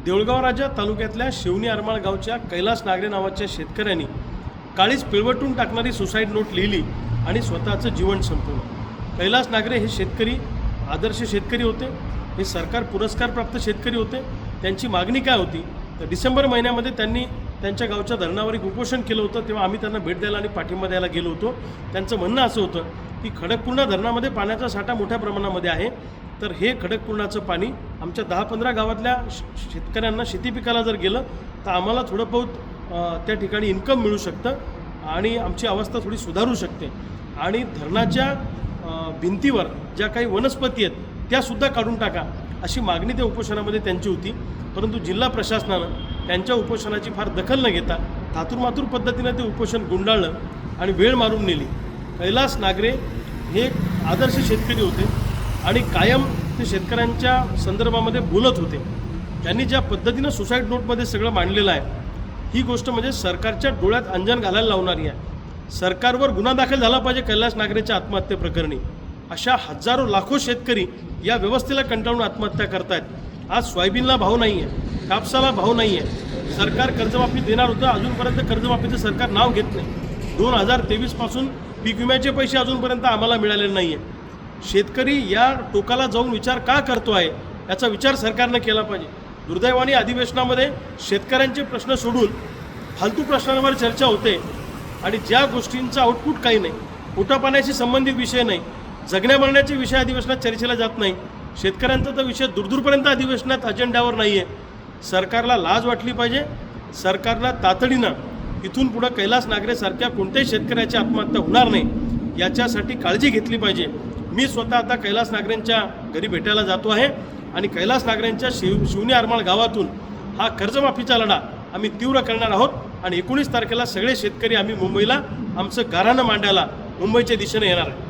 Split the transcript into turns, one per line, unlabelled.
देऊळगाव राजा तालुक्यातल्या शिवणी आरमाळ गावच्या कैलास नागरे नावाच्या शेतकऱ्यांनी काळीच पिळवटून टाकणारी सुसाईड नोट लिहिली आणि स्वतःचं जीवन संपवलं। कैलास नागरे हे शेतकरी आदर्श शेतकरी होते, हे सरकार पुरस्कारप्राप्त शेतकरी होते। त्यांची मागणी काय होती तर डिसेंबर महिन्यामध्ये त्यांनी त्यांच्या गावच्या धरणावर एक उपोषण केलं होतं। तेव्हा आम्ही त्यांना भेट द्यायला आणि पाठिंबा द्यायला गेलो होतो। त्यांचं म्हणणं असं होतं की खडकपूर्णा धरणामध्ये पाण्याचा साठा मोठ्या प्रमाणामध्ये आहे, तर हे खडकपूर्णाचं पाणी आमच्या 10-15 गावातल्या शेतकऱ्यांना शेती पिकाला जर गेलं तर आम्हाला थोडं बहुत त्या ठिकाणी इन्कम मिळू शकतं आणि आमची अवस्था थोडी सुधारू शकते। आणि धरणाच्या भिंतीवर ज्या काही वनस्पती आहेत त्यासुद्धा काढून टाका अशी मागणी त्या उपोषणामध्ये त्यांची होती। परंतु जिल्हा प्रशासनानं त्यांच्या उपोषणाची फार दखल न घेता थातूरमातूर पद्धतीनं ते उपोषण गुंडाळलं आणि वेळ मारून नेली। कैलास नागरे हे एक आदर्श शेतकरी होते आणि कायम ते शेतकऱ्यांच्या संदर्भामध्ये बोलत होते। त्यांनी ज्या पद्धतीनं सुसाईड नोटमध्ये सगळं मांडलेलं आहे ही गोष्ट म्हणजे सरकारच्या डोळ्यात अंजन घालायला लावणारी आहे। सरकारवर गुन्हा दाखल झाला पाहिजे कैलास नागरेच्या आत्महत्येप्रकरणी। अशा हजारो लाखो शेतकरी या व्यवस्थेला कंटाळून आत्महत्या करतायत। आज सोयाबीनला भाव नाही आहे, कापसाला भाव नाही आहे। सरकार कर्जमाफी देणार होतं, अजूनपर्यंत कर्जमाफीचं सरकार नाव घेत नाही। 2023 पासून पीक विम्याचे पैसे अजूनपर्यंत आम्हाला मिळालेले नाही आहे। शेतकरी या टोकाला जाऊन विचार का करतो आहे याचा विचार सरकारनं केला पाहिजे। दुर्दैवाने अधिवेशनामध्ये शेतकऱ्यांचे प्रश्न सोडून फालतू प्रश्नांवर चर्चा होते आणि ज्या गोष्टींचा आउटपुट काही नाही, पोटापाण्याशी संबंधित विषय नाही, जगण्या मरण्याचे विषय अधिवेशनात चर्चेला जात नाही। शेतकऱ्यांचा तर विषय दूरदूरपर्यंत अधिवेशनात अजेंड्यावर नाही आहे। सरकारला लाज वाटली पाहिजे। सरकारला तातडीनं इथून पुढं कैलास नागरेसारख्या कोणत्याही शेतकऱ्याची आत्महत्या होणार नाही याच्यासाठी काळजी घेतली पाहिजे। मी स्वतः आता कैलास नागरेंच्या घरी भेटायला जातो आहे आणि कैलास नागरेंच्या शिवणी आरमाळ गावातून हा कर्जमाफीचा लढा आम्ही तीव्र करणार आहोत आणि 19 तारखेला सगळे शेतकरी आम्ही मुंबईला आमचं गाऱ्हाणं मांडायला मुंबईच्या दिशेने येणार आहे।